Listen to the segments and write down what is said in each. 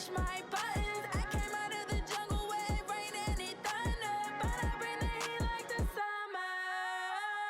push my buttons. I came out of the jungle where it rained and it thundered, but I bring the heat like the summer.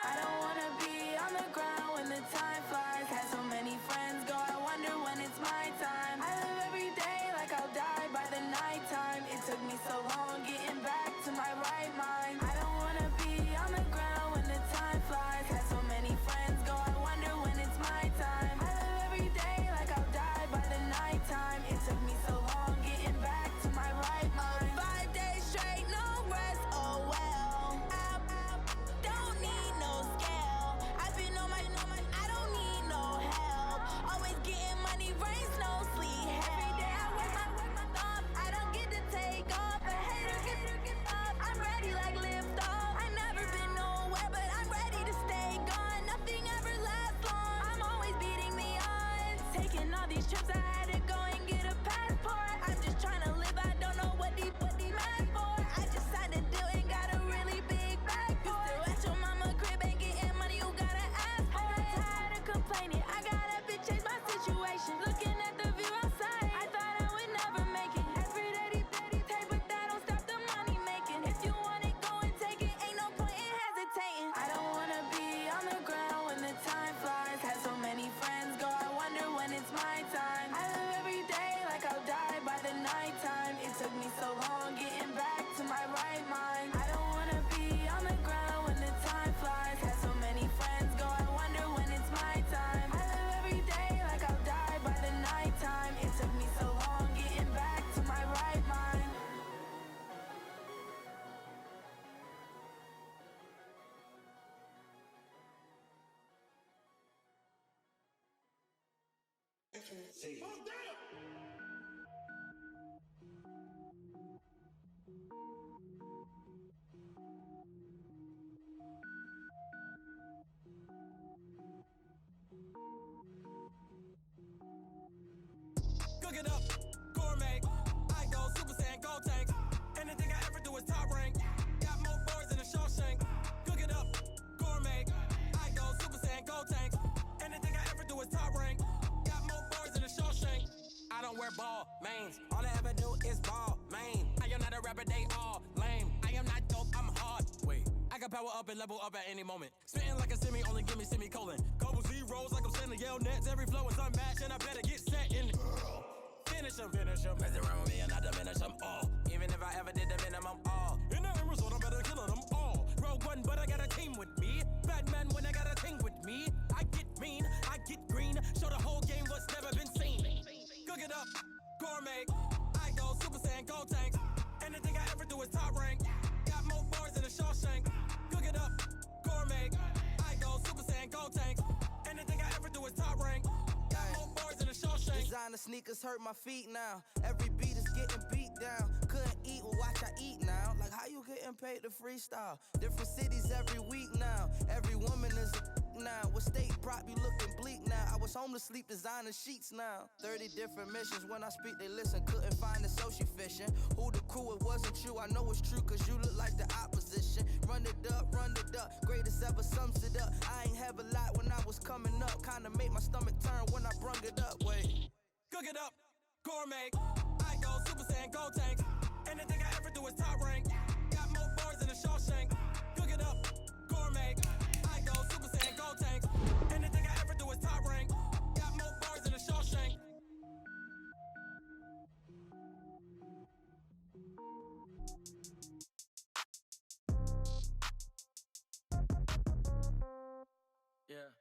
I don't wanna be on the ground when the time flies. Had so many friends go, I wonder when it's my time. I live every day like I'll die by the nighttime. It took me so long getting back to my right mind. I don't wanna be on the ground when the time flies. Had so many friends go, I wonder when it's my time. I live every day like I'll die by the nighttime. It took me so long getting back to my right mind. 5 days straight, no rest, oh well. I don't need no scale. I've been on my, I don't need no help. Always getting money, rain, snow, sleet, hell. Every day I work my thumb. I don't get to take off. A hater get up. I'm ready like lift off. I never been nowhere, but I'm ready to stay gone. Nothing ever lasts long. I'm always beating the odds. Taking all these trips, I had to go and get a passport. I'm just trying to live, I don't know what they mad for. I just signed a deal and got a really big bag for it. You still at your mama crib and getting money, you gotta ask for it. I got tired of complaining, I gotta change my situation. Looking at the view outside, I thought I would never make it. Every day they pay, but that don't stop the money making. If you want it, go and take it, ain't no point in hesitating. I don't wanna be on the ground when the time flies. Had so many friends go, I wonder when it's my time. I live every day like I'll die by the nighttime. It took me so long getting back to my right mind. I don't wanna be on the ground when the time flies. Had so many friends go, I wonder when it's my time. I live every day like I'll die by the nighttime. It took me so long getting back to my right mind. Cook it up, gourmet. I go Super Saiyan, gold tanks. Anything I ever do is top rank. Got more boys than a Shawshank. Cook it up, gourmet. I go Super Saiyan, gold tanks. Anything I ever do is top rank. Got more boys than a Shawshank. I don't wear ball mains. All I ever do is ball main. I am not a rapper, they all lame. I am not dope, I'm hard. Wait, I can power up and level up at any moment. Spitting like a semi, only give me semicolon. Couple zeros like I'm sending yell nets. Every flow is unmatched and I better get set in. Finish them. Mess around with me and I diminish them all. Even if I ever did the minimum, all. In the end result, I'm better killing them all. Rogue One, but I got a team with me. Batman when I got a team with me. I get mean, I get green. Show the whole game what's never been seen. Cook it up, gourmet. I go Super Saiyan, gold tanks. Anything I ever do is top rank. Got more bars than a Shawshank. Cook it up, gourmet. I go Super Saiyan, gold tanks. Anything I ever do is top rank. Got more bars than a Shawshank. Designer sneakers hurt my feet now. Every beat is getting beat down. Couldn't eat, well watch I eat now. Like how you getting paid to freestyle? Different cities every week now. Every woman is a now. What state prop you looking bleak now? I was home to sleep designer sheets now. 30 different missions. When I speak they listen. Couldn't find it so she fishing. Who the crew, it wasn't you. I know it's true cause you look like the opposition. Run it up. Greatest ever sums it up. I ain't have a lot when I was coming up. Kinda made my stomach turn when I brung it up. Wait. Cook it up, gourmet. I go Super Saiyan, gold tanks. Anything I ever do is top rank. Got more bars than a Shawshank. Cook it up, gourmet. I go Super Saiyan, gold tanks. Anything I ever do is top rank. Got more bars than a Shawshank. Yeah.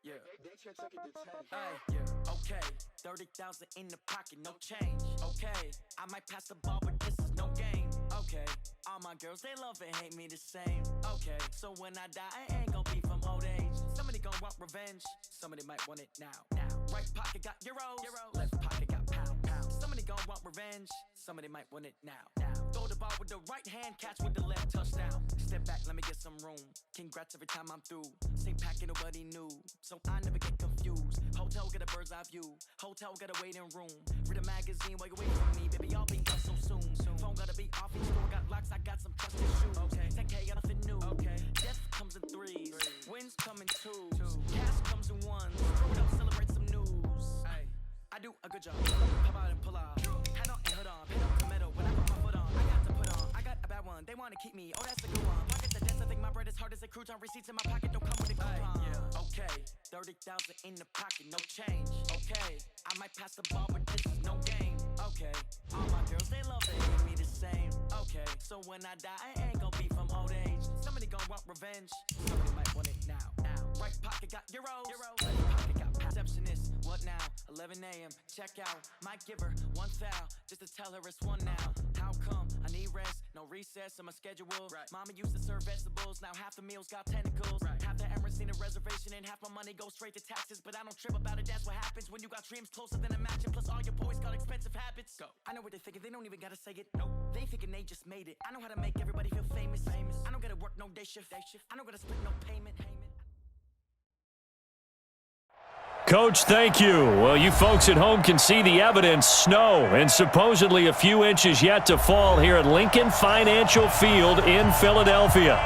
Yeah. Hey, yeah. Okay. 30,000 in the pocket, no change. Okay. I might pass the ball, but this is no game. Okay. All my girls, they love and hate me the same. Okay. So when I die, I ain't gon' be from old age. Somebody gon' want revenge. Somebody might want it now. Right pocket got euros. Left pocket got pound. Somebody gon' want revenge. Somebody might want it now. Throw the ball with the right hand, catch with the left, touchdown. Step back, let me get some room. Congrats every time I'm through. Same packet, nobody knew. So I never get confused. Hotel get a bird's eye view. Hotel got a waiting room. Read a magazine while you wait for me, baby. I'll be done so soon. Phone gotta be off. Each door got locks. I got some trusted shoes. Okay. 10K got nothing new. Okay. Death comes in threes. Wins come in twos. Cash comes in ones. Throw it up, celebrate some news. Ay. I do do a good job. Pop out and pull out. Head on and hood on. Pedal to metal when I put my foot on. I got to put on. I got a bad one. They want to keep me. Oh, that's a good one. Pocket the dance. I think my bread is hard as a crouton. Receipts in my pocket don't come with a coupon. Yeah. Okay. 30,000 in the pocket, no change. Okay. I might pass the ball, but this is no game. Okay. All my girls, they love it, hate me the same. Okay. So when I die, I ain't gonna be from old age. Somebody gon' want revenge. Somebody might want it now. Right pocket got euros. Left pocket got perceptionist. What now? 11 a.m. Check out. Might give her one foul just to tell her it's one now. How come? I need rest. No recess in my schedule. Right. Mama used to serve vegetables. Now half the meals got tentacles. Right. Half the Emirates need a reservation and half my money goes straight to taxes. But I don't trip about it. That's what happens when you got dreams closer than imagine. Plus all your boys got expensive habits. Go. I know what they're thinking. They don't even gotta say it. Nope. They thinking they just made it. I know how to make everybody feel famous. I don't gotta work no day shift. I don't gotta split no payment. Coach, thank you. Well, you folks at home can see the evidence. Snow and supposedly a few inches yet to fall here at Lincoln Financial Field in Philadelphia.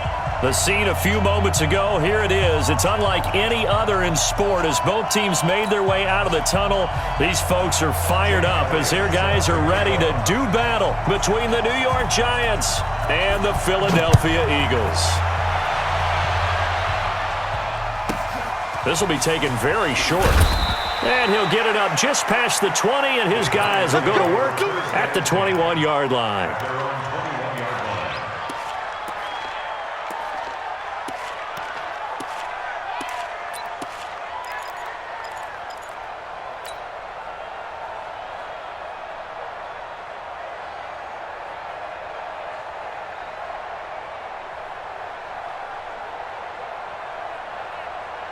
The scene a few moments ago, here it is. It's unlike any other in sport as both teams made their way out of the tunnel. These folks are fired up as their guys are ready to do battle between the New York Giants and the Philadelphia Eagles. This will be taken very short. And he'll get it up just past the 20, and his guys will go to work at the 21-yard line.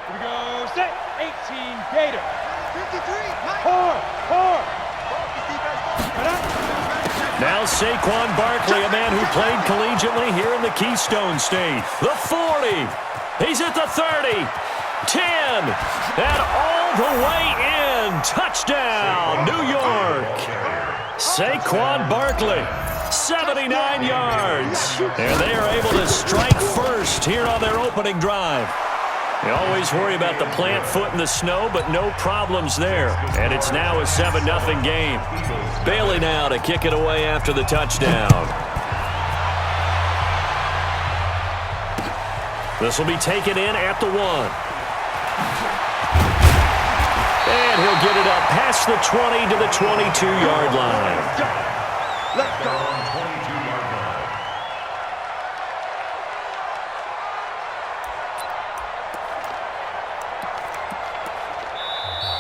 Here we go, set, 18, Gator. 53, Now Saquon Barkley, a man who played collegiately here in the Keystone State. The 40. He's at the 30. 10. And all the way in. Touchdown, New York. Saquon Barkley, 79 yards. And they are able to strike first here on their opening drive. You always worry about the plant foot in the snow, but no problems there. And it's now a 7-0 game. Bailey now to kick it away after the touchdown. This will be taken in at the 1. And he'll get it up past the 20 to the 22-yard line. Let's go.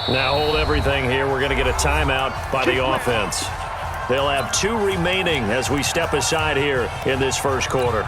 Now hold everything here. We're going to get a timeout by the offense. They'll have 2 remaining as we step aside here in this first quarter.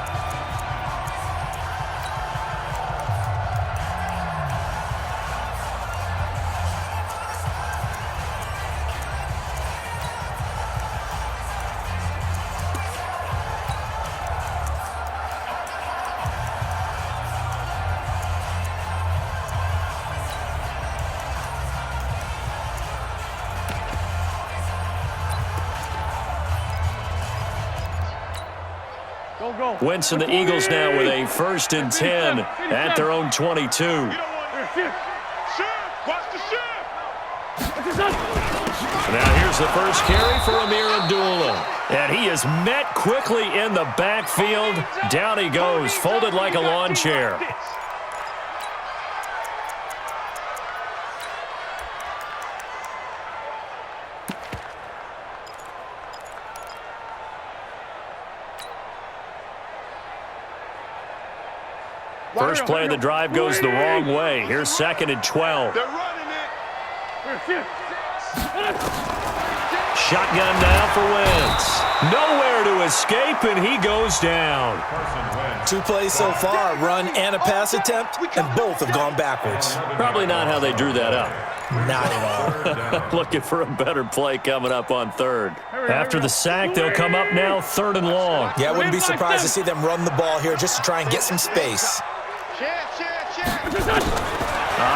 Wentz and the Eagles now with a 1st and 10 at their own 22. Now here's the first carry for Amir Abdullah. And he is met quickly in the backfield. Down he goes, folded like a lawn chair. First play of the drive goes the wrong way. Here's 2nd and 12. They're running it. Shotgun now for Wentz. Nowhere to escape, and he goes down. 2 plays so far, run and a pass attempt, and both have gone backwards. Probably not how they drew that up. Not at all. Looking for a better play coming up on 3rd. After the sack, they'll come up now 3rd and long. Yeah, I wouldn't be surprised to see them run the ball here just to try and get some space.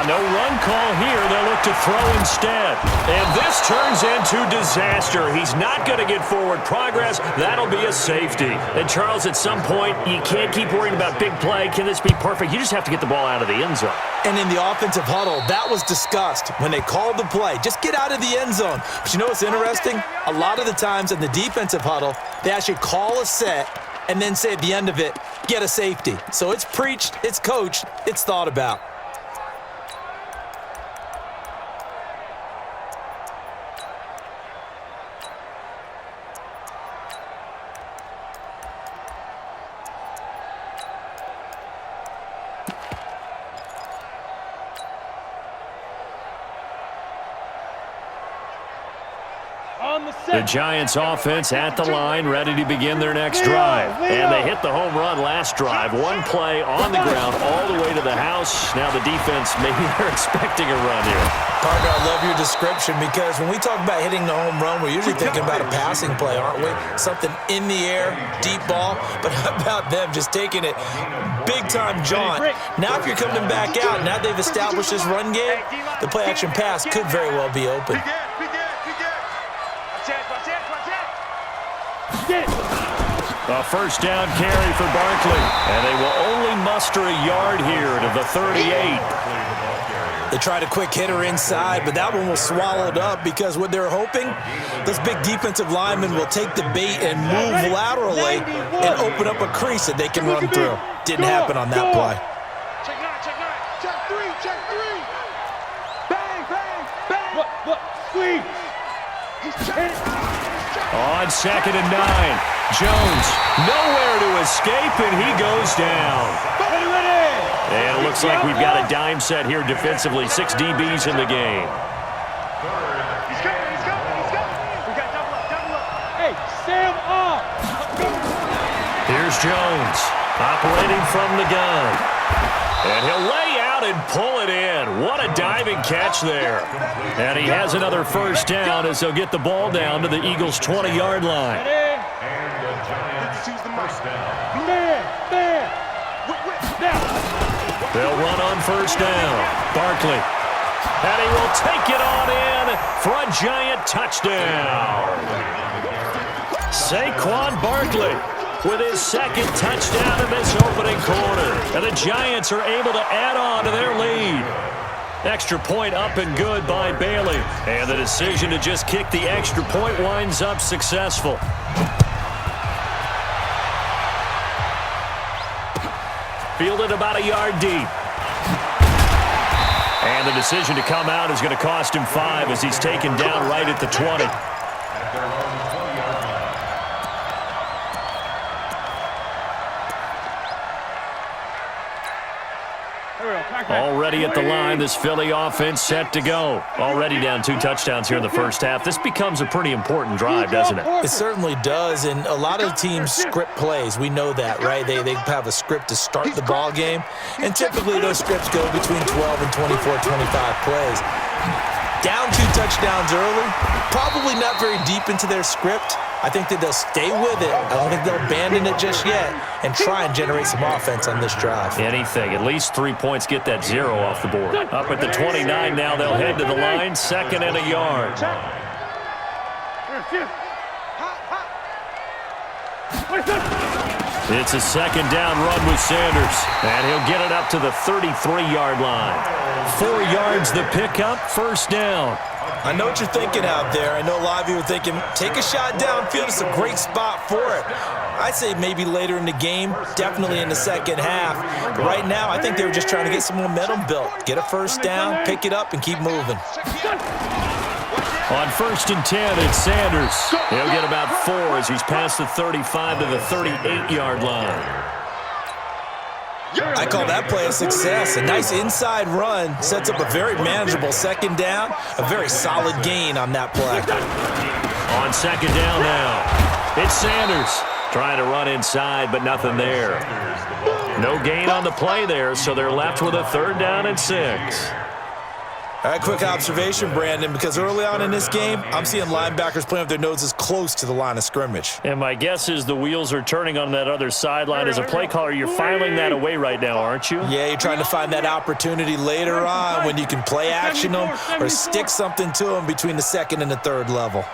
No run call here. They'll look to throw instead. And this turns into disaster. He's not going to get forward progress. That'll be a safety. And, Charles, at some point, you can't keep worrying about big play. Can this be perfect? You just have to get the ball out of the end zone. And in the offensive huddle, that was discussed when they called the play. Just get out of the end zone. But you know what's interesting? A lot of the times in the defensive huddle, they actually call a set and then say at the end of it, get a safety. So it's preached, it's coached, it's thought about. The Giants offense at the line, ready to begin their next drive. And they hit the home run last drive. One play on the ground all the way to the house. Now the defense, maybe they're expecting a run here. Parker, I love your description because when we talk about hitting the home run, we're usually thinking about a passing play, aren't we? Something in the air, deep ball. But how about them just taking it big-time jaunt? Now if you're coming back out, now they've established this run game, the play-action pass could very well be open. A first down carry for Barkley. And they will only muster a yard here to the 38. They tried a quick hitter inside, but that one was swallowed up because what they're hoping, those big defensive linemen will take the bait and move laterally and open up a crease that they can run through. Didn't happen on that play. Check three. Bang, bang, bang. Look, squeeze. He's checking. On 2nd and 9, Jones nowhere to escape, and he goes down. And it looks like we've got a dime set here defensively. 6 DBs in the game. He's coming. We got double up. Hey, Sam off. Here's Jones operating from the gun. And he'll lay out and pull it in. What a diving catch there. And he has another first down as they'll get the ball down to the Eagles' 20-yard line. And the Giants choose the first down. Man. They'll run on first down. Barkley. And he will take it on in for a Giant touchdown. Saquon Barkley with his second touchdown in this opening quarter. And the Giants are able to add on to their lead. Extra point up and good by Bailey. And the decision to just kick the extra point winds up successful. Fielded about a yard deep. And the decision to come out is going to cost him 5 as he's taken down right at the 20. Already at the line, this Philly offense set to go. Already down 2 touchdowns here in the first half. This becomes a pretty important drive, doesn't it? It certainly does, and a lot of teams script plays. We know that, right? They have a script to start the ball game, and typically those scripts go between 12 and 24, 25 plays. Down 2 touchdowns early, probably not very deep into their script. I think that they'll stay with it. I don't think they'll abandon it just yet and try and generate some offense on this drive. Anything. At least 3 points, get that 0 off the board. Up at the 29 now, they'll head to the line. 2nd and a yard. It's a 2nd down run with Sanders. And he'll get it up to the 33-yard line. 4 yards the pickup, first down. I know what you're thinking out there. I know a lot of you are thinking, take a shot downfield. It's a great spot for it. I'd say maybe later in the game, definitely in the second half. But right now, I think they were just trying to get some momentum built. Get a first down, pick it up, and keep moving. On 1st and 10, it's Sanders. He'll get about 4 as he's past the 35 to the 38-yard line. I call that play a success. A nice inside run sets up a very manageable 2nd down. A very solid gain on that play. On 2nd down now, it's Sanders trying to run inside, but nothing there. No gain on the play there, so they're left with a 3rd down and 6. All right, quick observation, Brandon, because early on in this game, I'm seeing linebackers playing with their noses close to the line of scrimmage. And my guess is the wheels are turning on that other sideline. As a play caller, you're filing that away right now, aren't you? Yeah, you're trying to find that opportunity later on when you can play action them or stick something to them between the second and the third level.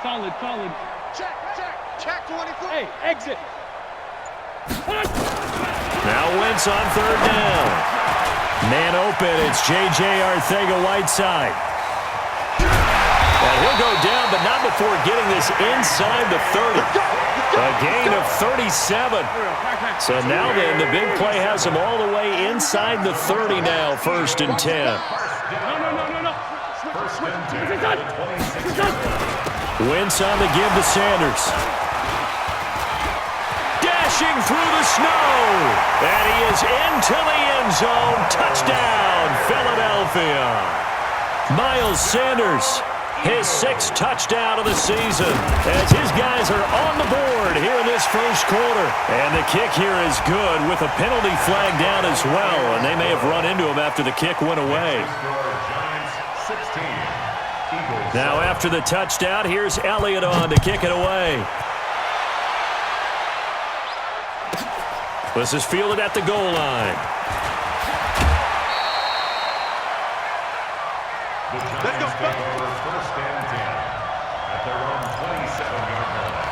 Solid. Check 24. Hey, exit. Now Wentz on third down. Man open, it's J.J. Arcega-Whiteside. And he'll go down, but not before getting this inside the 30. A gain of 37. So now then, the big play has him all the way inside the 30 now, 1st and 10. No. Wentz on the give to Sanders. Dashing through the snow. And he is into the end zone. Touchdown, Philadelphia. Miles Sanders, his 6th touchdown of the season, as his guys are on the board here in this first quarter. And the kick here is good with a penalty flag down as well. And they may have run into him after the kick went away. Now after the touchdown, here's Elliott on to kick it away. This is fielded at the goal line. Let's go. First and 10 at their own 27-yard line.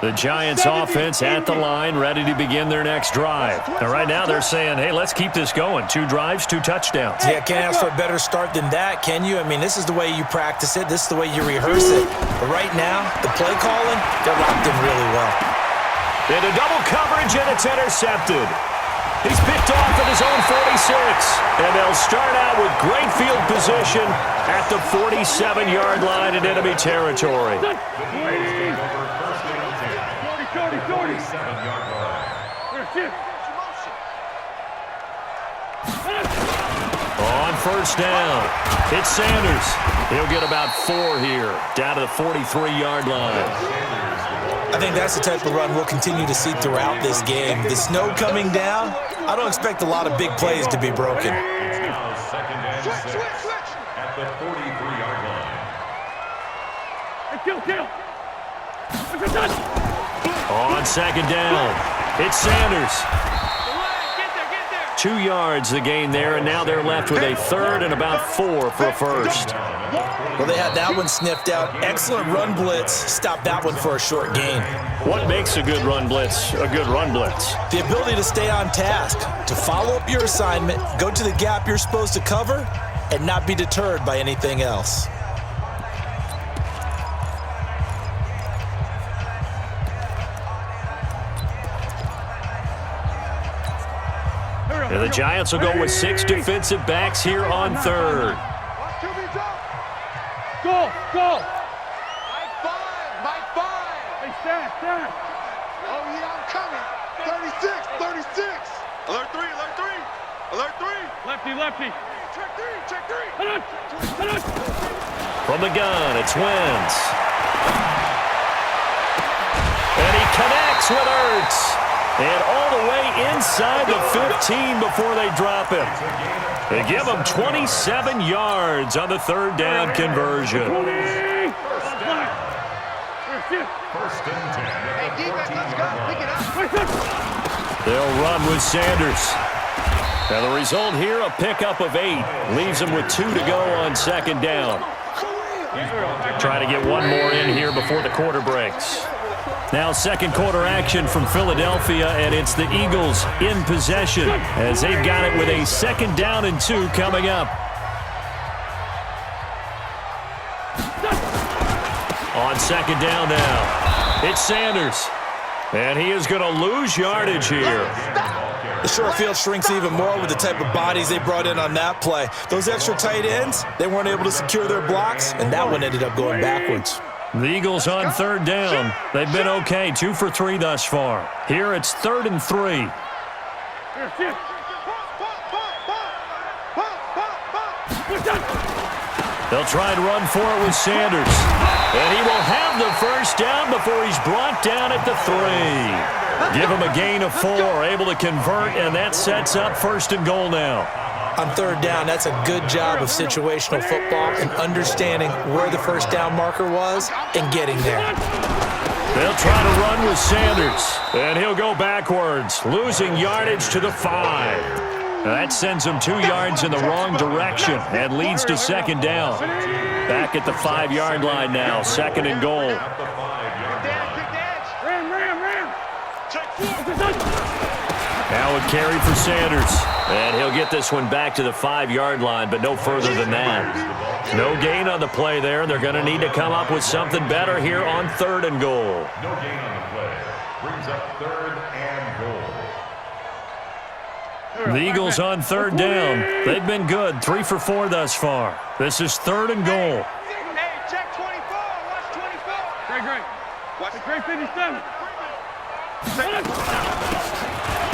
The Giants offense at the line, ready to begin their next drive. And right now they're saying, hey, let's keep this going. 2 drives, 2 touchdowns. Yeah, can't ask for a better start than that, can you? I mean, this is the way you practice it. This is the way you rehearse it. But right now, the play calling, they're locked in really well. Into double coverage, and it's intercepted. He's picked off at his own 46. And they'll start out with great field position at the 47-yard line in enemy territory. 47-yard line. On first down, it's Sanders. He'll get about 4 here, down to the 43-yard line. I think that's the type of run we'll continue to see throughout this game. The snow coming down, I don't expect a lot of big plays to be broken. It's now 2nd and 6 at the 43-yard line. On second down, it's Sanders. 2 yards the gain there, and now they're left with a 3rd and about 4 for a first. Well, they had that one sniffed out. Excellent run blitz. Stopped that one for a short gain. What makes a good run blitz a good run blitz? The ability to stay on task, to follow up your assignment, go to the gap you're supposed to cover, and not be deterred by anything else. And the Giants will go with 6 defensive backs here on 3rd. Go! Mike 5! Hey, stand! Oh, yeah, I'm coming. 36! Alert 3! Lefty! Check 3! Head on! From the gun, it's Wentz. And he connects with Ertz. And all the way inside the 15 before they drop him. They give him 27 yards on the 3rd down conversion. First and 10 at the 14-yard line. They'll run with Sanders. And the result here, a pickup of 8. Leaves them with 2 to go on 2nd down. Try to get one more in here before the quarter breaks. Now 2nd quarter action from Philadelphia, and it's the Eagles in possession as they've got it with a 2nd down and 2 coming up. On 2nd down now, it's Sanders. And he is going to lose yardage here. The short field shrinks even more with the type of bodies they brought in on that play. Those extra tight ends, they weren't able to secure their blocks, and that one ended up going backwards. The Eagles on 3rd down. They've been okay, 2 for 3 thus far. Here it's 3rd and 3. They'll try and run for it with Sanders. And he will have the first down before he's brought down at the 3. Give him a gain of 4, able to convert, and that sets up 1st and goal now. On 3rd down, that's a good job of situational football and understanding where the first down marker was and getting there. They'll try to run with Sanders, and he'll go backwards, losing yardage to the 5. That sends him 2 yards in the wrong direction and leads to 2nd down. Back at the 5-yard line now, 2nd and goal. Now a carry for Sanders, and he'll get this one back to the 5-yard line, but no further than that. No gain on the play there. They're going to need to come up with something better here on 3rd and goal. No gain on the play. Brings up 3rd and goal. The Eagles on 3rd down. They've been good, 3 for 4 thus far. This is 3rd and goal. Hey, check 24. Watch 24. Great. Watch the great 57.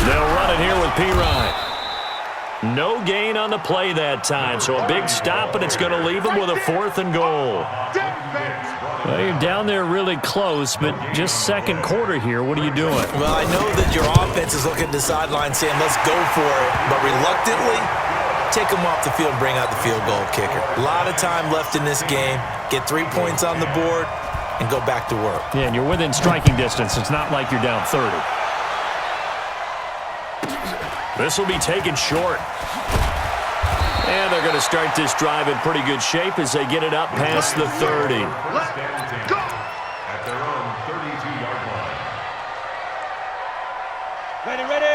They'll run it here with P. No gain on the play that time, so a big stop, and it's going to leave them with a 4th and goal. Well, you're down there really close, but just 2nd quarter here. What are you doing? Well, I know that your offense is looking at the sideline saying, let's go for it, but reluctantly, take them off the field and bring out the field goal kicker. A lot of time left in this game. Get 3 points on the board and go back to work. Yeah, and you're within striking distance. It's not like you're down 30. This will be taken short. And they're going to start this drive in pretty good shape as they get it up past the 30. Let's go! At their own 32-yard line.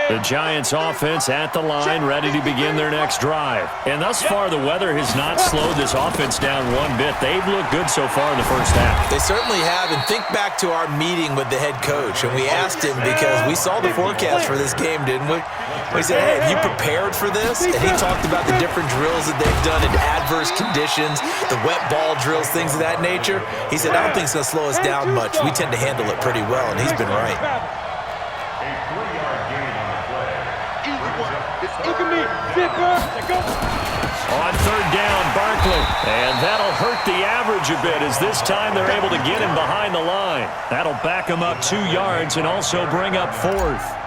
The Giants offense at the line, ready to begin their next drive. And thus far, the weather has not slowed this offense down one bit. They've looked good so far in the first half. They certainly have, and think back to our meeting with the head coach, and we asked him because we saw the forecast for this game, didn't we? We said, hey, have you prepared for this? And he talked about the different drills that they've done in adverse conditions, the wet ball drills, things of that nature. He said, I don't think it's going to slow us down much. We tend to handle it pretty well, and he's been right. A 3-yard gain on the play. On 3rd down, Barkley. And that'll hurt the average a bit as this time they're able to get him behind the line. That'll back him up 2 yards and also bring up 4th.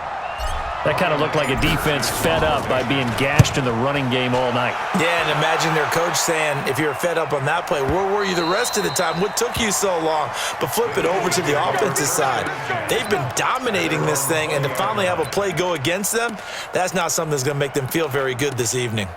That kind of looked like a defense fed up by being gashed in the running game all night. Yeah, and imagine their coach saying, if you're fed up on that play, where were you the rest of the time? What took you so long? But flip it over to the offensive side. They've been dominating this thing, and to finally have a play go against them, that's not something that's going to make them feel very good this evening.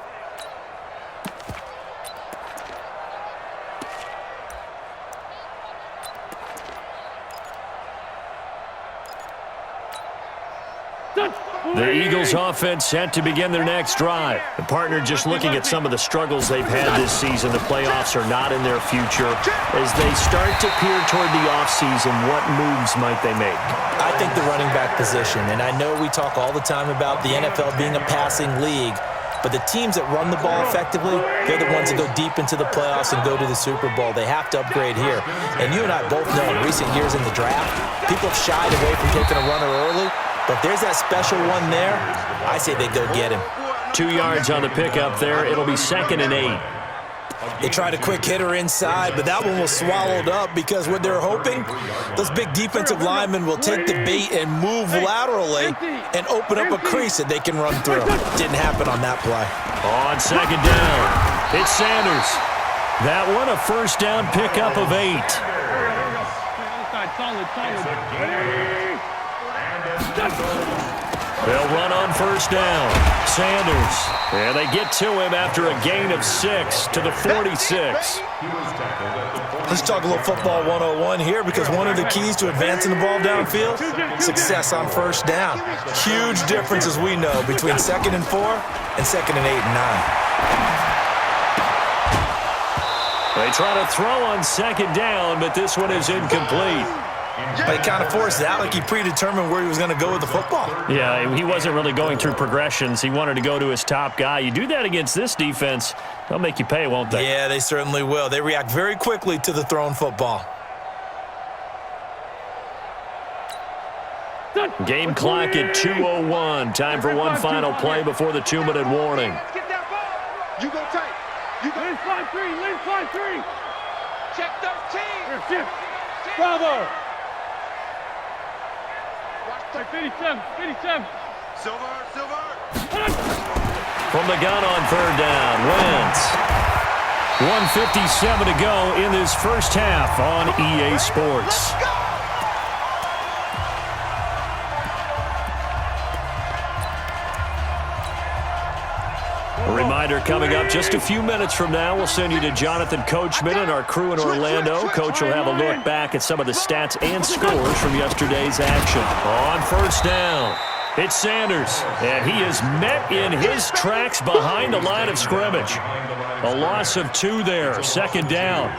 The Eagles offense set to begin their next drive. The partner just looking at some of the struggles they've had this season. The playoffs are not in their future. As they start to peer toward the offseason, what moves might they make? I think the running back position, and I know we talk all the time about the NFL being a passing league, but the teams that run the ball effectively, they're the ones that go deep into the playoffs and go to the Super Bowl. They have to upgrade here. And you and I both know in recent years in the draft, people have shied away from taking a runner early. But if there's that special one there, I say they go get him. 2 yards on the pickup there. It'll be 2nd and 8. They tried a quick hitter inside, but that one was swallowed up because what they're hoping, those big defensive linemen will take the bait and move laterally and open up a crease that they can run through. Didn't happen on that play. On 2nd down, it's Sanders. That one a 1st down pickup of 8. They'll run on 1st down. Sanders. And they get to him after a gain of 6 to the 46. Let's talk a little football 101 here because one of the keys to advancing the ball downfield, success on 1st down. Huge difference, as we know, between 2nd and 4 and 2nd and 8 and 9. They try to throw on 2nd down, but this one is incomplete. But he kind of forced it out like he predetermined where he was going to go with the football. Yeah, he wasn't really going through progressions. He wanted to go to his top guy. You do that against this defense, they'll make you pay, won't they? Yeah, they certainly will. They react very quickly to the thrown football. Game clock at 2:01. Time for one final play before the 2-minute warning. You go tight. Lane 5-3, lane 5-3. Check 13. Here, shift. Bravo. Watch 57, 57. Silver. From the gun on third down, Wentz. 1:57 to go in this first half on EA Sports. A reminder coming up just a few minutes from now, we'll send you to Jonathan Coachman and our crew in Orlando. Coach will have a look back at some of the stats and scores from yesterday's action. On first down, it's Sanders, and he is met in his tracks behind the line of scrimmage. A loss of 2 there, second down.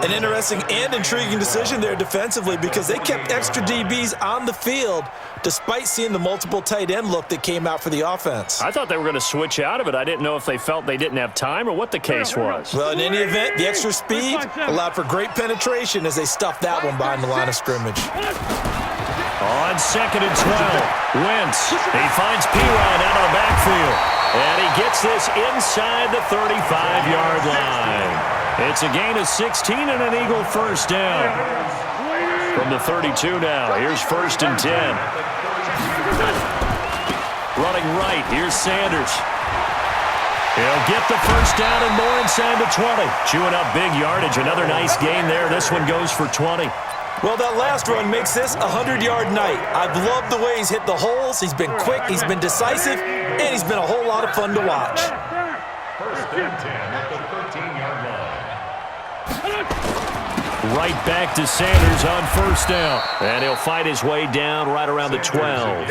An interesting and intriguing decision there defensively because they kept extra DBs on the field despite seeing the multiple tight end look that came out for the offense. I thought they were going to switch out of it. I didn't know if they felt they didn't have time or what the case was. Well, in any event, the extra speed allowed for great penetration as they stuffed that one behind the line of scrimmage. On second and 12, Wentz. He finds Pirine out of the backfield. And he gets this inside the 35-yard line. It's a gain of 16 and an Eagle first down. From the 32 now, here's first and 10. Running right, here's Sanders. He'll get the first down and more inside the 20. Chewing up big yardage, another nice gain there. This one goes for 20. Well, that last run makes this a 100-yard night. I've loved the way he's hit the holes. He's been quick, he's been decisive, and he's been a whole lot of fun to watch. First and 10 at the 13-yard line. Right back to Sanders on first down. And he'll fight his way down right around the 12.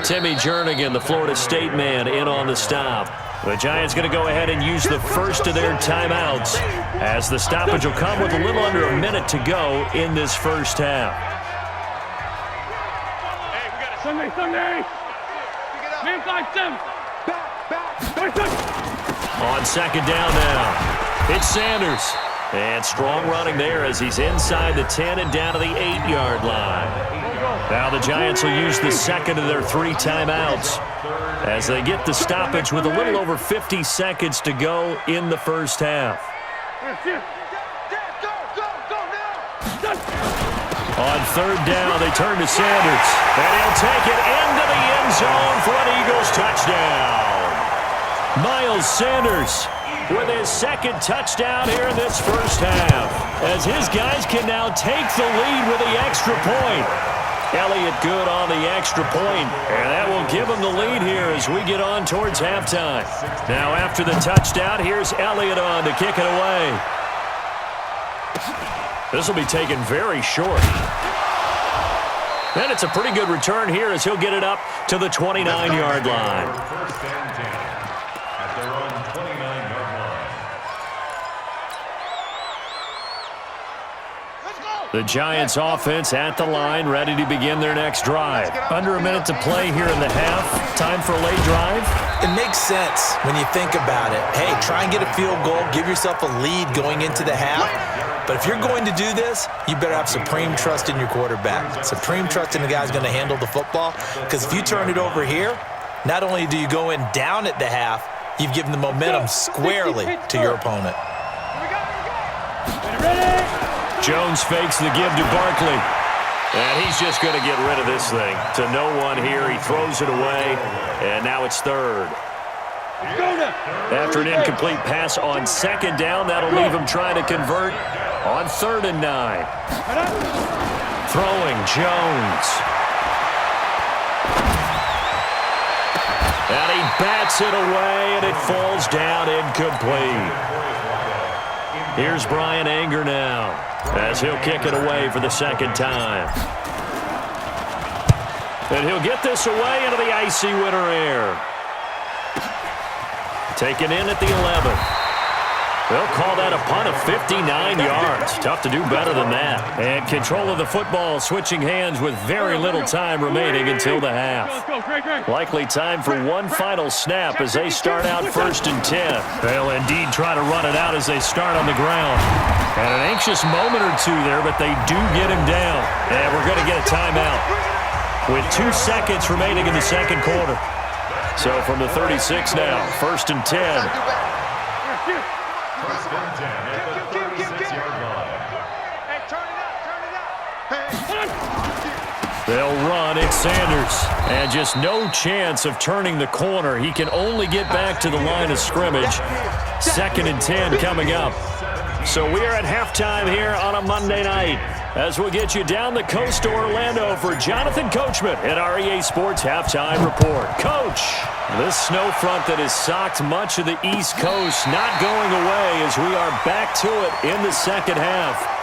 Timmy Jernigan, the Florida State man, in on the stop. The Giants going to go ahead and use the first of their timeouts as the stoppage will come with a little under a minute to go in this first half. Sunday. Man 5-7. Back. On second down now, it's Sanders. And strong running there as he's inside the 10 and down to the 8-yard line. Now the Giants will use the second of their 3 timeouts as they get the stoppage with a little over 50 seconds to go in the first half. On third down, they turn to Sanders. And he'll take it into the end zone for an Eagles touchdown. Miles Sanders with his second touchdown here in this first half, as his guys can now take the lead with the extra point. Elliott good on the extra point, and that will give him the lead here as we get on towards halftime. Now after the touchdown, here's Elliott on to kick it away. This will be taken very short. And it's a pretty good return here as he'll get it up to the 29-yard line. First and 10 at their own 29-yard line. The Giants offense at the line, ready to begin their next drive. Under a minute to play here in the half. Time for a late drive. It makes sense when you think about it. Hey, try and get a field goal, give yourself a lead going into the half. But if you're going to do this, you better have supreme trust in your quarterback. Supreme trust in the guy's going to handle the football. Because if you turn it over here, not only do you go in down at the half, you've given the momentum squarely to your opponent. Jones fakes the give to Barkley. And he's just going to get rid of this thing. To no one here, he throws it away. And now it's third. After an incomplete pass on second down, that'll leave him trying to convert on 3rd and 9. Throwing Jones. And he bats it away, and it falls down incomplete. Here's Brian Anger now as he'll kick it away for the second time. And he'll get this away into the icy winter air. Taken in at the 11. They'll call that a punt of 59 yards. Tough to do better than that. And control of the football switching hands with very little time remaining until the half. Likely time for one final snap as they start out 1st and 10. They'll indeed try to run it out as they start on the ground. And an anxious moment or two there, but they do get him down. And we're going to get a timeout with 2 seconds remaining in the second quarter. So from the 36 now, 1st and 10. They'll run. It's Sanders. And just no chance of turning the corner. He can only get back to the line of scrimmage. 2nd and 10 coming up. So we are at halftime here on a Monday night as we'll get you down the coast to Orlando for Jonathan Coachman at our EA Sports Halftime Report. Coach, this snow front that has socked much of the East Coast not going away as we are back to it in the second half.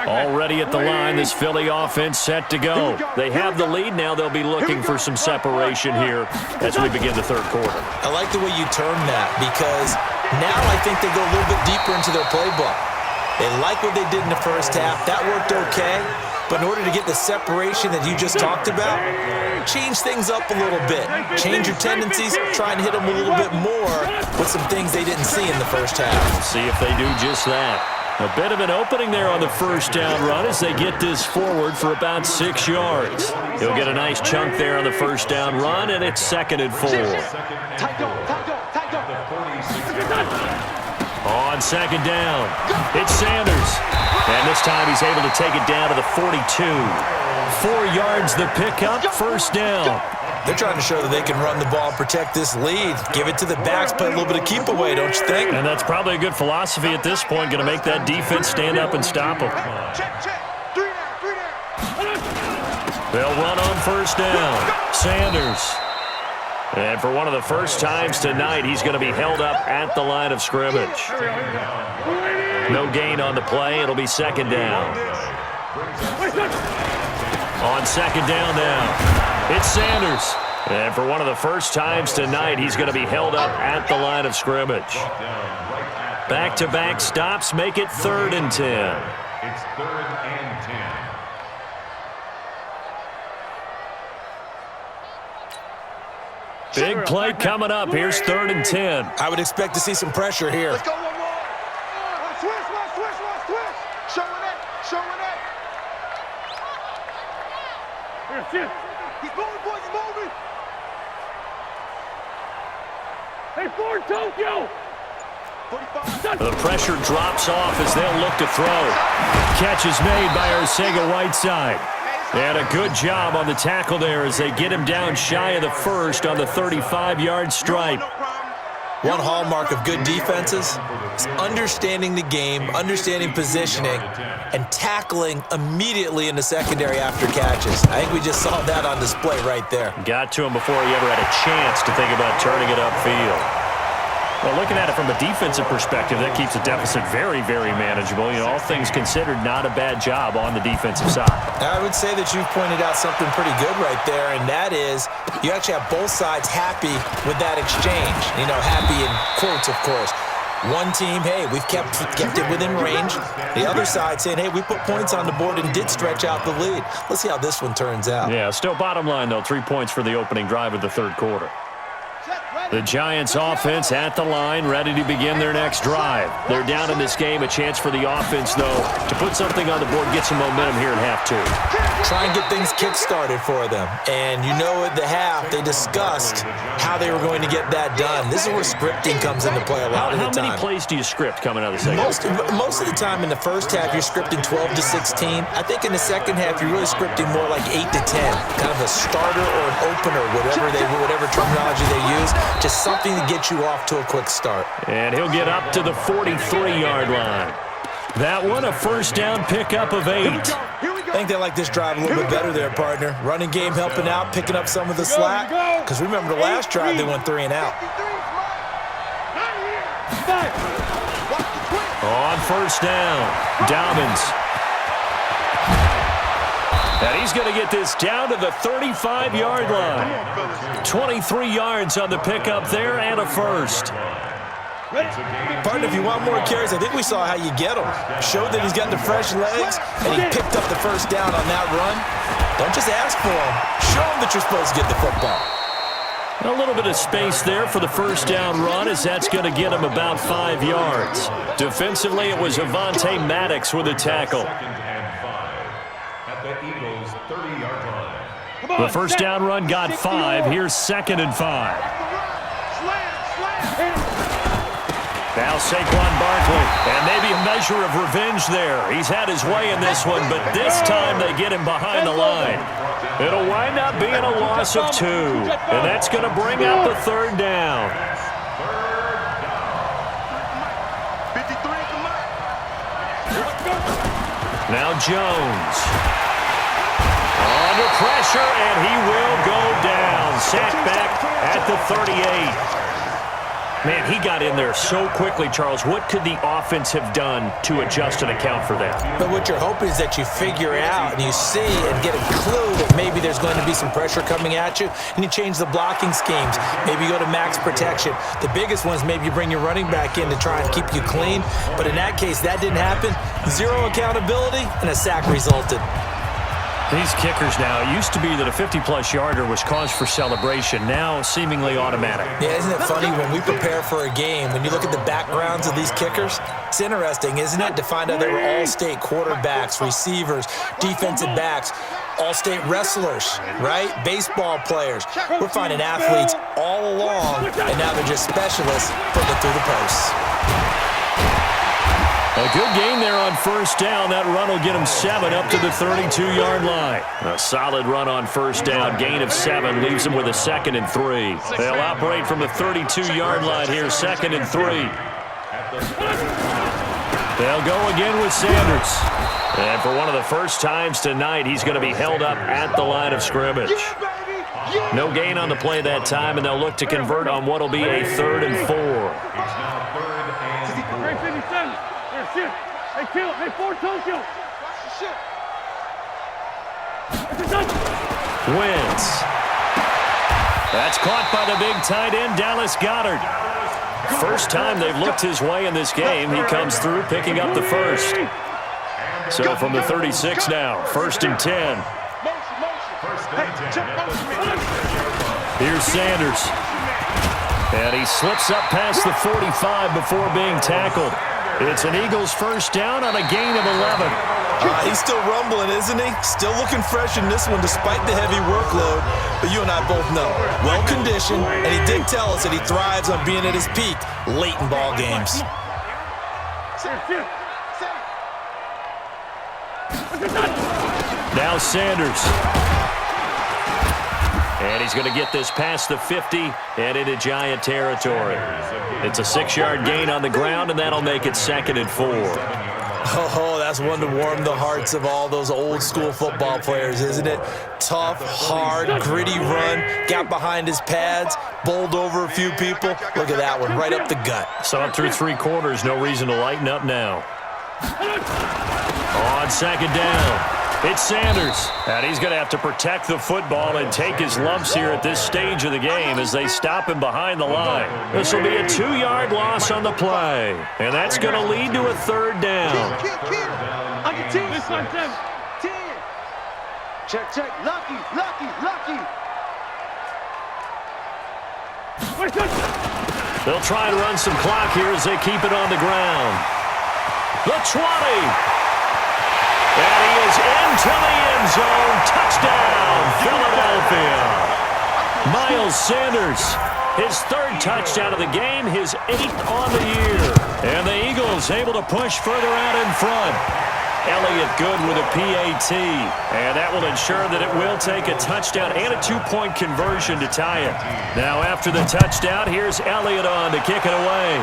Already at the line, this Philly offense set to go. They have the lead. Now they'll be looking for some separation here as we begin the third quarter. I like the way you term that because now I think they go a little bit deeper into their playbook. They like what they did in the first half. That worked okay. But in order to get the separation that you just talked about, change things up a little bit. Change your tendencies. Try and hit them a little bit more with some things they didn't see in the first half. See if they do just that. A bit of an opening there on the first down run as they get this forward for about 6 yards. He'll get a nice chunk there on the first down run, and it's 2nd and 4. On 2nd down, it's Sanders. And this time he's able to take it down to the 42. 4 yards the pickup, first down. They're trying to show that they can run the ball, protect this lead, give it to the backs, play a little bit of keep away, don't you think? And that's probably a good philosophy at this point, going to make that defense stand up and stop them. They'll run on first down. Sanders. And for one of the first times tonight, he's going to be held up at the line of scrimmage. No gain on the play. It'll be 2nd down. On 2nd down now. It's Sanders. And for one of the first times tonight, he's going to be held up at the line of scrimmage. Back-to-back stops make it 3rd and 10. It's 3rd and 10. Big play coming up. Here's 3rd and 10. I would expect to see some pressure here. Let's go one more. Switch. Showing it. Here. He's moving, boys. He's moving. Hey, Ford, Tokyo. 45. The pressure drops off as they'll look to throw. Catch is made by Arcega-Whiteside. And a good job on the tackle there as they get him down shy of the first on the 35-yard stripe. One hallmark of good defenses is understanding the game, understanding positioning, and tackling immediately in the secondary after catches. I think we just saw that on display right there. Got to him before he ever had a chance to think about turning it upfield. Well, looking at it from a defensive perspective, that keeps the deficit very, very manageable. You know, all things considered, not a bad job on the defensive side. I would say that you've pointed out something pretty good right there, and that is you actually have both sides happy with that exchange. You know, happy in quotes, of course. One team, hey, we've kept it within range. The other side saying, hey, we put points on the board and did stretch out the lead. Let's see how this one turns out. Yeah, still bottom line, though, 3 points for the opening drive of the third quarter. The Giants offense at the line, ready to begin their next drive. They're down in this game. A chance for the offense, though, to put something on the board, get some momentum here in half 2. Try and get things kick-started for them. And you know at the half, they discussed how they were going to get that done. This is where scripting comes into play a lot of the time. How many plays do you script coming out of the second? Most of the time in the first half, you're scripting 12 to 16. I think in the second half, you're really scripting more like 8 to 10. Kind of a starter or an opener, whatever terminology they use. Just something to get you off to a quick start. And he'll get up to the 43-yard line. That one, a first down pickup of 8. I think they like this drive a little bit better there, partner. Running game helping out, picking up some of the slack. Because remember the last drive, they went 3 and out. On first down, Dobbins. And he's going to get this down to the 35-yard line. 23 yards on the pickup there and a first. Partner, if you want more carries, I think we saw how you get him. Showed that he's got the fresh legs, and he picked up the first down on that run. Don't just ask for him. Show him that you're supposed to get the football. A little bit of space there for the first down run as that's going to get him about 5 yards. Defensively, it was Avonte Maddox with a tackle. The first down run got 5. Here's 2nd and 5. Now Saquon Barkley, and maybe a measure of revenge there. He's had his way in this one, but this time they get him behind the line. It'll wind up being a loss of 2, and that's going to bring up a 3rd down. Now Jones. Under pressure, and he will go down. Sacked back at the 38. Man, he got in there so quickly, Charles. What could the offense have done to adjust and account for that? But what you're hoping is that you figure out and you see and get a clue that maybe there's going to be some pressure coming at you, and you change the blocking schemes. Maybe you go to max protection. The biggest one is maybe you bring your running back in to try and keep you clean. But in that case, that didn't happen. 0 accountability, and a sack resulted. These kickers now, it used to be that a 50-plus yarder was cause for celebration, now seemingly automatic. Yeah, isn't it funny when we prepare for a game, when you look at the backgrounds of these kickers? It's interesting, isn't it, to find out they were all-state quarterbacks, receivers, defensive backs, all-state wrestlers, right? Baseball players. We're finding athletes all along, and now they're just specialists putting it through the posts. A good gain there on 1st down. That run will get him 7 up to the 32-yard line. A solid run on 1st down. Gain of 7 leaves him with a 2nd and 3. They'll operate from the 32-yard line here, 2nd and 3. They'll go again with Sanders. And for one of the first times tonight, he's going to be held up at the line of scrimmage. No gain on the play that time, and they'll look to convert on what will be a 3rd and 4. Hey, kill. Hey, 4 Tokyo. Wins. That's caught by the big tight end, Dallas Goedert. First time they've looked his way in this game. He comes through picking up the first. So from the 36 now, 1st and 10. Here's Sanders. And he slips up past the 45 before being tackled. It's an Eagles 1st down on a gain of 11. He's still rumbling, isn't he? Still looking fresh in this one despite the heavy workload. But you and I both know, well-conditioned, and he did tell us that he thrives on being at his peak late in ball games. Now Sanders. And he's going to get this past the 50 and into Giant territory. It's a 6-yard gain on the ground, and that'll make it 2nd and 4. Oh, that's one to warm the hearts of all those old-school football players, isn't it? Tough, hard, gritty run, got behind his pads, bowled over a few people. Look at that one, right up the gut. Saw it through 3 quarters, no reason to lighten up now. On 2nd down. It's Sanders, and he's going to have to protect the football and take his lumps here at this stage of the game as they stop him behind the line. This will be a 2-yard loss on the play, and that's going to lead to a 3rd down. Check. Lucky. They'll try and run some clock here as they keep it on the ground. The 20. And he is into the end zone. Touchdown, Philadelphia. Miles Sanders, his 3rd touchdown of the game, his 8th on the year. And the Eagles able to push further out in front. Elliott good with a PAT. And that will ensure that it will take a touchdown and a 2-point conversion to tie it. Now after the touchdown, here's Elliott on to kick it away.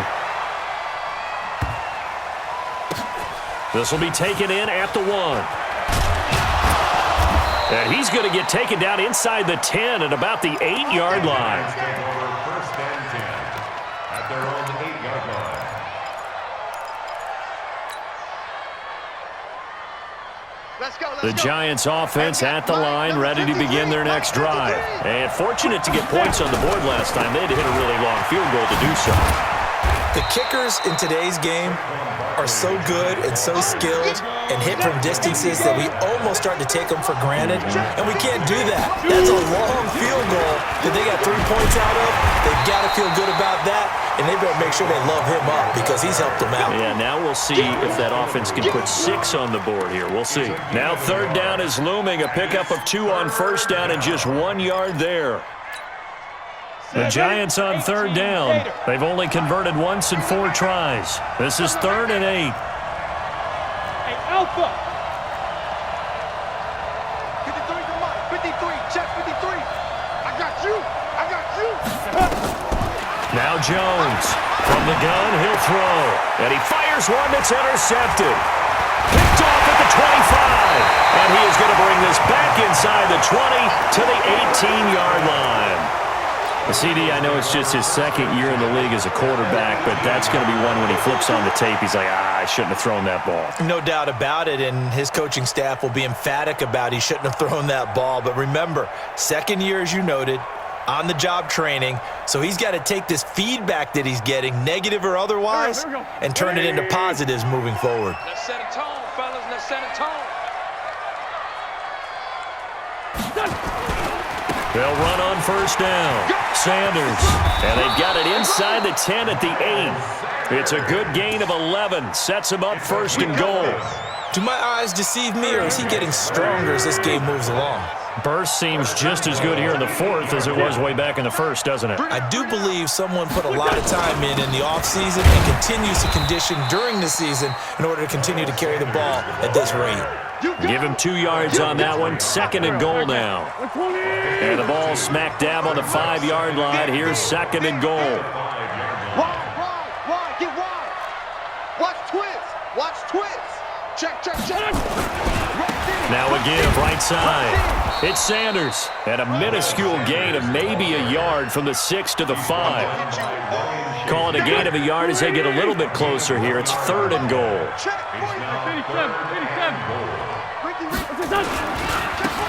This will be taken in at the 1. And he's going to get taken down inside the 10 at about the 8-yard line. First and 10 at their own 8-yard line. The Giants offense at the line, ready to begin their next drive. And fortunate to get points on the board last time. They had to hit a really long field goal to do so. The kickers in today's game are so good and so skilled and hit from distances that we almost start to take them for granted, and we can't do that. That's a long field goal that they got 3 points out of. They've got to feel good about that, and they better make sure they love him up because he's helped them out. Yeah, now we'll see if that offense can put 6 on the board here. We'll see. Now 3rd down is looming, a pickup of 2 on 1st down and just 1 yard there. The Giants on third down. They've only converted once in 4 tries. This is 3rd and 8. Hey, Alpha. 53 to Mike. 53. Check 53. I got you. I got you. Now Jones. From the gun, he'll throw. And he fires one that's intercepted. Picked off at the 25. And he is going to bring this back inside the 20 to the 18-yard line. The CD, I know it's just his 2nd year in the league as a quarterback, but that's going to be one when he flips on the tape. He's like, I shouldn't have thrown that ball. No doubt about it, and his coaching staff will be emphatic about he shouldn't have thrown that ball. But remember, 2nd year, as you noted, on-the-job training, so he's got to take this feedback that he's getting, negative or otherwise, and turn it into positives moving forward. Let's set a tone, fellas. Let's set a tone. They'll run on first down. Sanders. And they've got it inside the 10 at the 8. It's a good gain of 11. Sets him up 1st and goal. Do my eyes deceive me, or is he getting stronger as this game moves along? Burst seems just as good here in the 4th as it was way back in the 1st, doesn't it? I do believe someone put a lot of time in the offseason and continues to condition during the season in order to continue to carry the ball at this rate. Give him 2 yards on that one. 2nd and goal now. And the ball smack dab on the 5-yard line. Here's 2nd and goal. Wide, get wide. Watch twist. Watch twist. Check. Now again, right side. It's Sanders. And a minuscule gain of maybe a yard from the 6 to the 5. Call it a gain of a yard as they get a little bit closer here. It's 3rd and goal.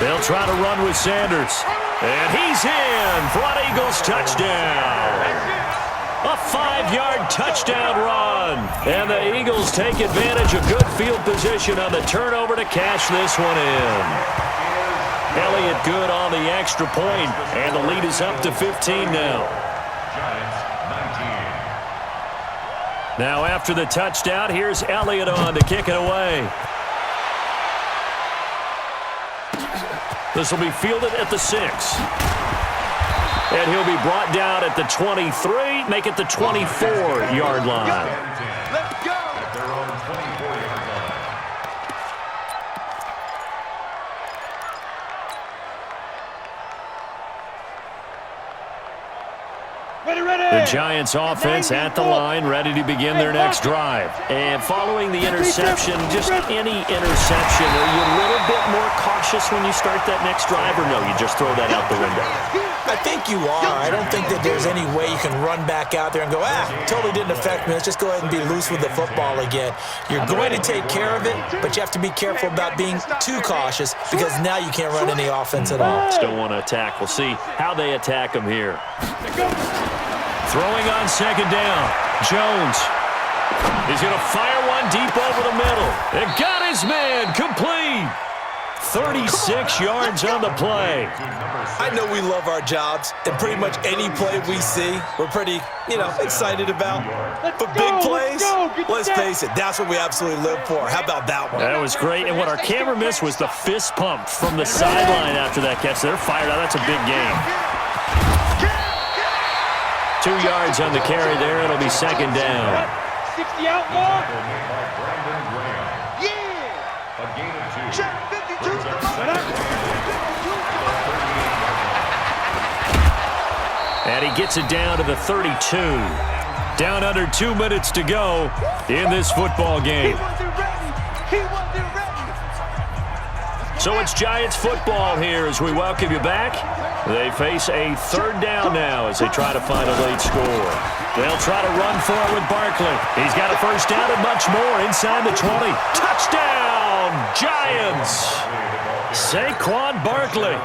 They'll try to run with Sanders. And he's in for an Eagles touchdown. A 5-yard touchdown run. And the Eagles take advantage of good field position on the turnover to cash this one in. Elliott good on the extra point, and the lead is up to 15 now. Now after the touchdown, here's Elliott on to kick it away. This will be fielded at the 6. And he'll be brought down at the 23, make it the 24-yard line. Let's go. The Giants offense at the line, ready to begin their next drive. And following the interception, just any interception, are you a little bit more cautious when you start that next drive, or no, you just throw that out the window? I think you are. I don't think that there's any way you can run back out there and go, totally didn't affect me. Let's just go ahead and be loose with the football again. You're going to take care of it, but you have to be careful about being too cautious because now you can't run any offense at all. Still want to attack. We'll see how they attack him here. Throwing on 2nd down. Jones. He's going to fire one deep over the middle. And got his man complete. 36 yards on the play. I know we love our jobs, and pretty much any play we see, we're pretty, excited about. But big plays, let's face it, that's what we absolutely live for. How about that one? That was great, and what our camera missed was the fist pump from the sideline after that catch. They're fired out. That's a big gain. 2 yards on the carry there. It'll be 2nd down. 60 out more. Yeah. Check 52. And he gets it down to the 32. Down under 2 minutes to go in this football game. He wasn't ready. So it's Giants football here as we welcome you back. They face a 3rd down now as they try to find a late score. They'll try to run for it with Barkley. He's got a 1st down and much more inside the 20. Touchdown, Giants! Saquon Barkley,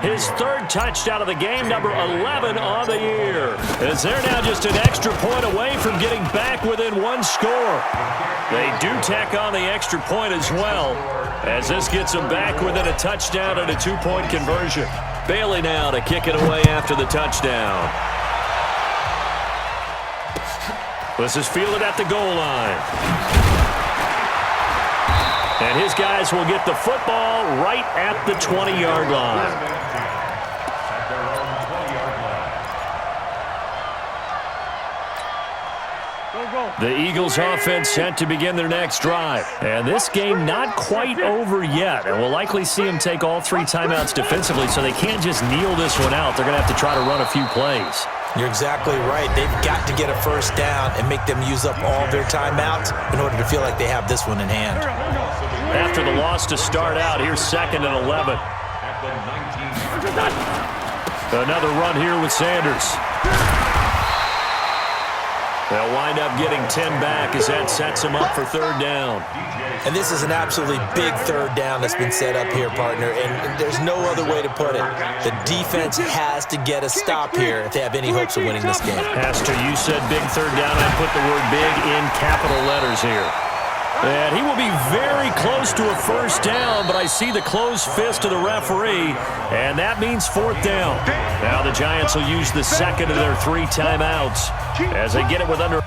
his 3rd touchdown of the game, number 11 on the year. As they're now just an extra point away from getting back within 1 score. They do tack on the extra point as well, as this gets them back within a touchdown and a 2-point conversion. Bailey now to kick it away after the touchdown. This is fielded at the goal line. And his guys will get the football right at the 20-yard line. The Eagles offense set to begin their next drive. And this game not quite over yet. And we'll likely see them take all 3 timeouts defensively, so they can't just kneel this one out. They're going to have to try to run a few plays. You're exactly right. They've got to get a first down and make them use up all their timeouts in order to feel like they have this one in hand. After the loss to start out, here's 2nd and 11. Another run here with Sanders. They'll wind up getting 10 back as that sets them up for 3rd down. And this is an absolutely big 3rd down that's been set up here, partner, and there's no other way to put it. The defense has to get a stop here if they have any hopes of winning this game. Pastor, you said big 3rd down. I put the word big in capital letters here. And he will be very close to a first down, but I see the closed fist of the referee, and that means 4th down. Now the Giants will use the 2nd of their 3 timeouts as they get it with under.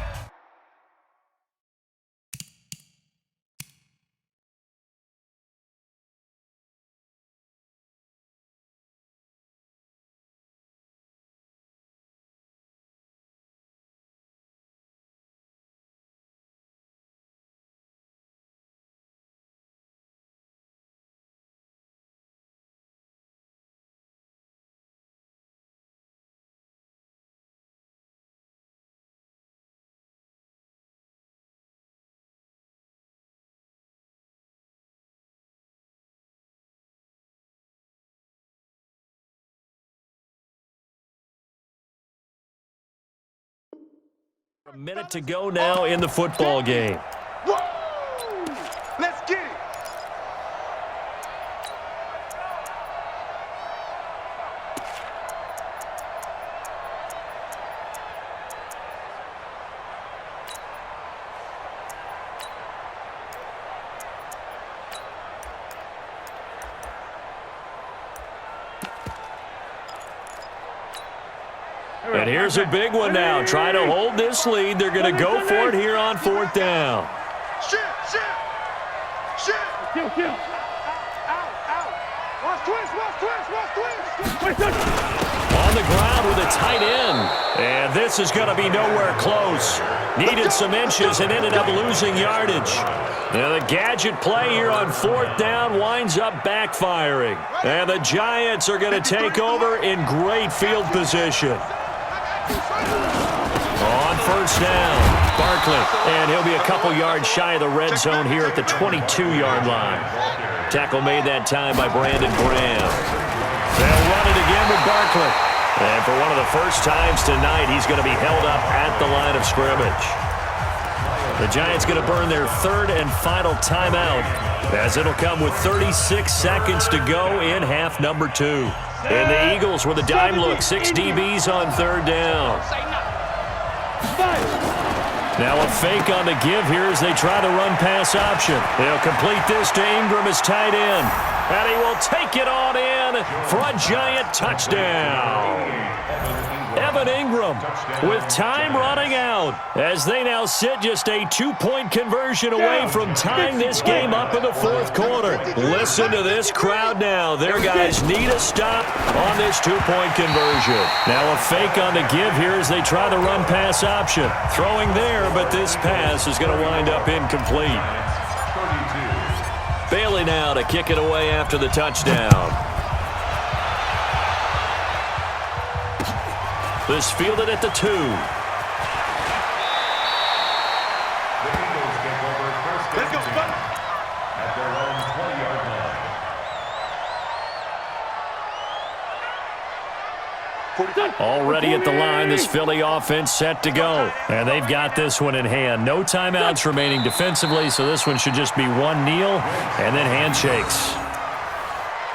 A minute to go now in the football game. Let's get it. And here's a big one now. Trying to hold this lead. They're going to go for it here on 4th down. Shit. Kill. Out. Watch twist. On the ground with a tight end. And this is going to be nowhere close. Needed some inches and ended up losing yardage. Now the gadget play here on 4th down winds up backfiring. And the Giants are going to take over in great field position. On 1st down, Barkley, and he'll be a couple yards shy of the red zone here at the 22-yard line. Tackle made that time by Brandon Graham. They'll run it again with Barkley. And for one of the first times tonight, he's going to be held up at the line of scrimmage. The Giants going to burn their 3rd and final timeout, as it'll come with 36 seconds to go in half number 2. And the Eagles with a dime look, 6 DBs on 3rd down. Now a fake on the give here as they try the run-pass option. They'll complete this to Ingram as tight end. And he will take it on in for a Giant touchdown. Evan Ingram with time running out as they now sit just a 2-point conversion away from tying this game up in the 4th quarter. Listen to this crowd now. Their guys need a stop on this 2-point conversion. Now a fake on the give here as they try the run-pass option. Throwing there, but this pass is going to wind up incomplete. Bailey now to kick it away after the touchdown. This fielded at the 2. The Eagles take over 1st and 10 at their own 20-yard line. Already at the line, this Philly offense set to go. And they've got this one in hand. No timeouts remaining defensively, so this one should just be one kneel and then handshakes.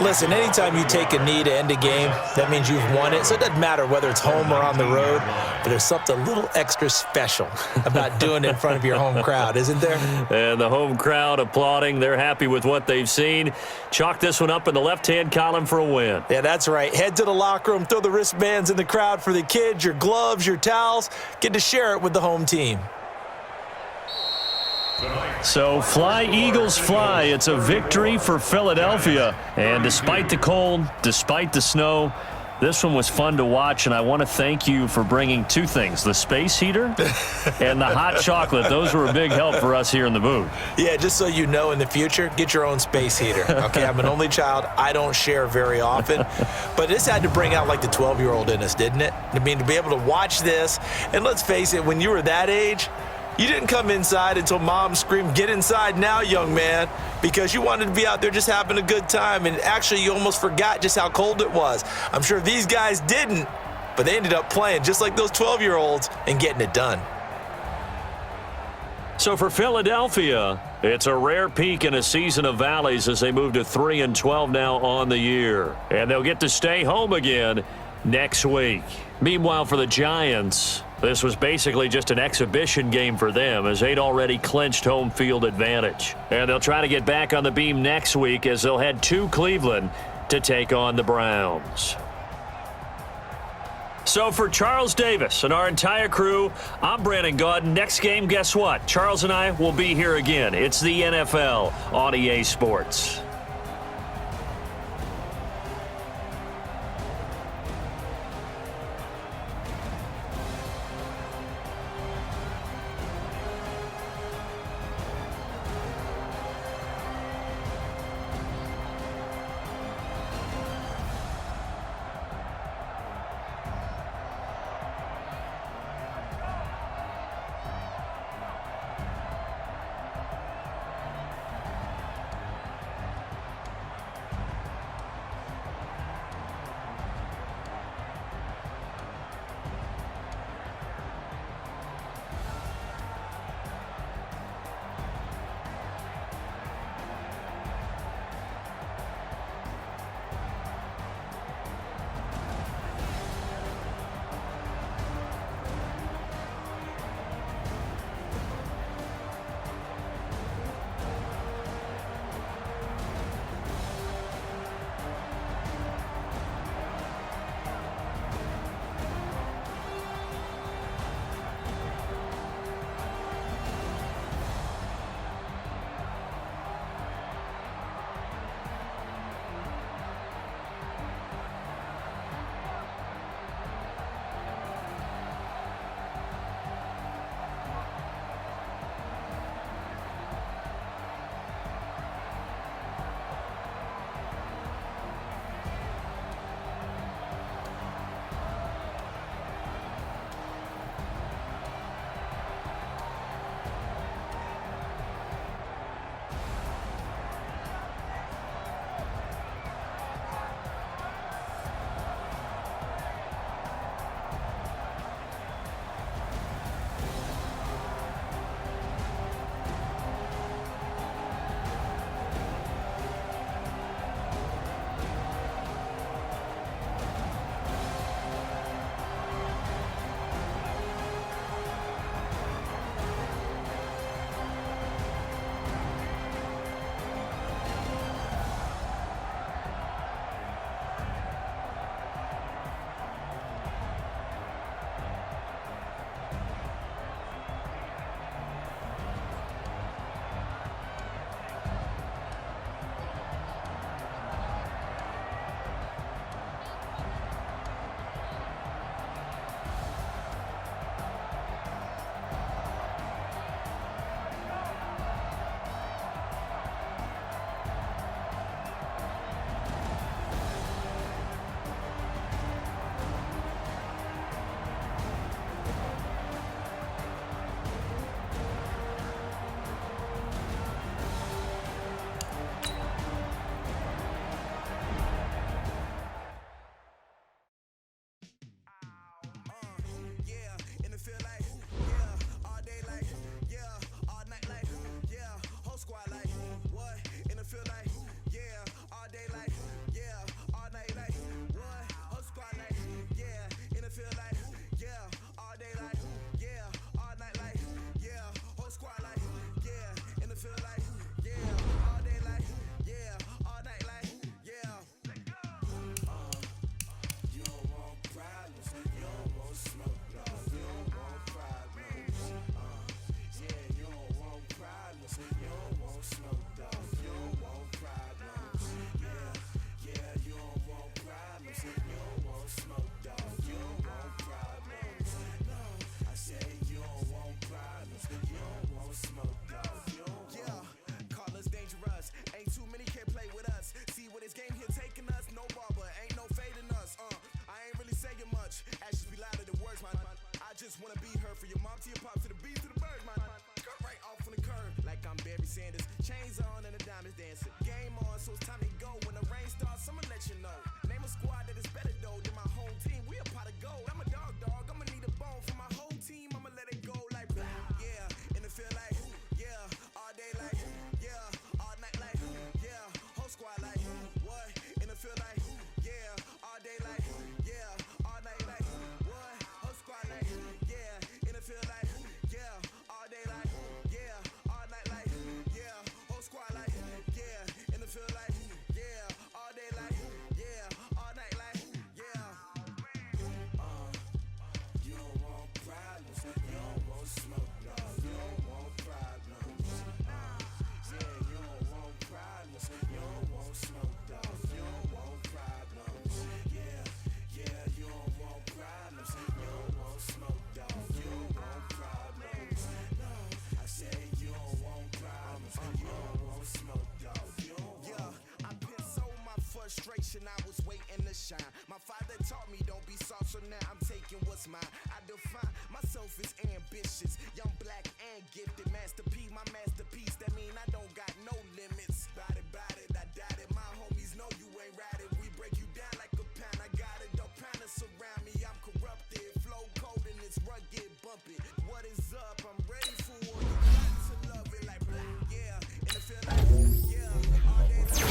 Listen, anytime you take a knee to end a game, that means you've won it. So it doesn't matter whether it's home or on the road, but there's something a little extra special about doing it in front of your home crowd, isn't there? And the home crowd applauding. They're happy with what they've seen. Chalk this one up in the left-hand column for a win. Yeah, that's right. Head to the locker room, throw the wristbands in the crowd for the kids, your gloves, your towels. Get to share it with the home team. So fly, Eagles, fly. It's a victory for Philadelphia. And despite the cold, despite the snow, This one was fun to watch, and I want to thank you for bringing two things, the space heater and the hot chocolate. Those were a big help for us here in the booth. Yeah, just so you know, in the future, get your own space heater. Okay, I'm an only child. I don't share very often. But this had to bring out, like, the 12-year-old in us, didn't it? I mean, to be able to watch this, and let's face it, when you were that age, you didn't come inside until Mom screamed, "Get inside now, young man," because you wanted to be out there just having a good time, and actually you almost forgot just how cold it was. I'm sure these guys didn't, but they ended up playing just like those 12-year-olds and getting it done. So for Philadelphia, it's a rare peak in a season of valleys as they move to 3-12 now on the year. And they'll get to stay home again next week. Meanwhile, for the Giants, this was basically just an exhibition game for them as they'd already clinched home field advantage. And they'll try to get back on the beam next week as they'll head to Cleveland to take on the Browns. So for Charles Davis and our entire crew, I'm Brandon Gaudin. Next game, guess what? Charles and I will be here again. It's the NFL on EA Sports. so it's time to go. When the rain starts, I'ma let you know. Name a squad that is better though than my home team. We a pot of gold. I'm a dog, I'ma need a bone for my whole team. I'ma let it go like, yeah. In the field like, yeah. All day like, yeah. All night like, yeah. Whole squad like, what? In the field like, yeah. All day like, yeah. All night like, what? Whole squad like, yeah. In the field like, yeah. All day like, yeah. All night like, yeah. Whole squad like, yeah. In the field like, yeah. All day like, yeah. All night like, yeah. You don't want problems. You don't want smoke, no. You don't want problems. Yeah, you don't want problems. You don't want smoke, dog. You don't want problems. Yeah, you don't want problems. You don't want smoke, dog. You don't want problems. No, I said you don't want problems. You don't want smoke, dog. You don't want. Yeah, I put so my frustration. I was waiting to shine. My father taught me don't be soft, so now I'm taking what's mine. I define myself as ambitious, young, black, and gifted. Master P, my masterpiece. That mean I don't got no limits. Bout it, I doubt it. My homies know you ain't ratted. We break you down like a pound. I got it, don't pound to surround me. I'm corrupted, flow cold and it's rugged, bumpy. What is up? I'm ready for war. You got to love it like black, yeah. In the field like, yeah. All day like,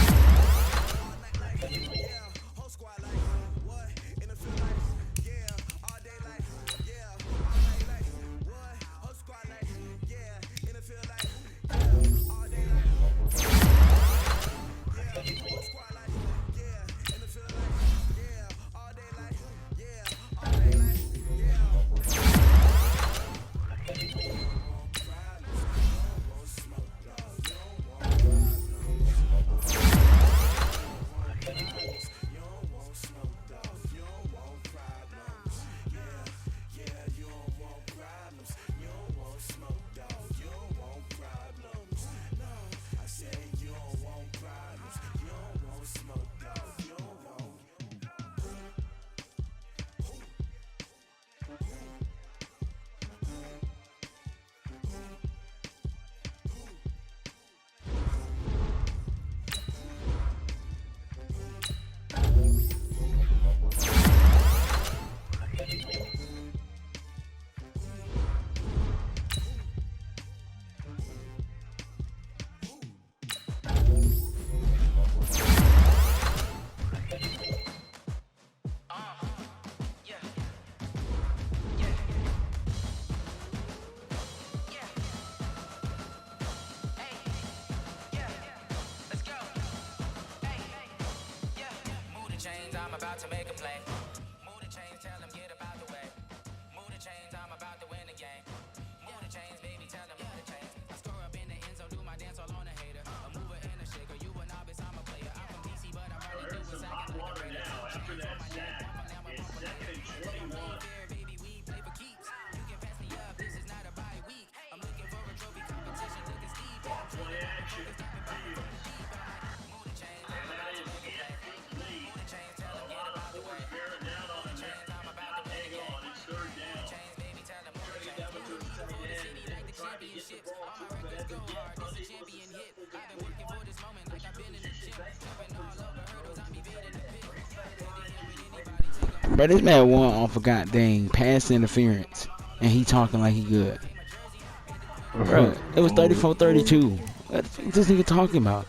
all night like, yeah. Whole squad like, what? In the field like, yeah. All day like, yeah. All night like, what? Whole squad like, yeah. In the field like, yeah. All day like, yeah. Whole squad like, yeah. In the field like, yeah. All day like, yeah. All day like, yeah. I'm about to make a play. Move the chains, tell them get up out the way. Move the chains, I'm about to win the game. Move the chains, baby, tell them move the chains. I score up in the end zone, do my dance all on a hater. A mover and a shaker, you a novice, I'm a player. I'm from DC, but I'm running through a second like a raider. After that sack, it's second and 21. Baby, we play for keeps. You can pass me up, this is not a bye week. I'm looking for a trophy competition, looking steep. Play action continues. Move the chains, And that is incomplete. move the chains, tell them get up out the way. Bear down on the net. I'm about to win Hang the game. on, it's third down. Chains, baby, tell them move the Turning chains. down to the tight end. Like the Trying to get the championships, ball all to my him, but records as go of yet, hard. This a unable champion to hit. get I've been working for this moment like I've been in the gym. Jumping all over hurdles, I'm evading the pit. Bro, this man won off a goddamn pass interference, and he talking like he good. Bro, it was 34-32. What the fuck is this nigga talking about?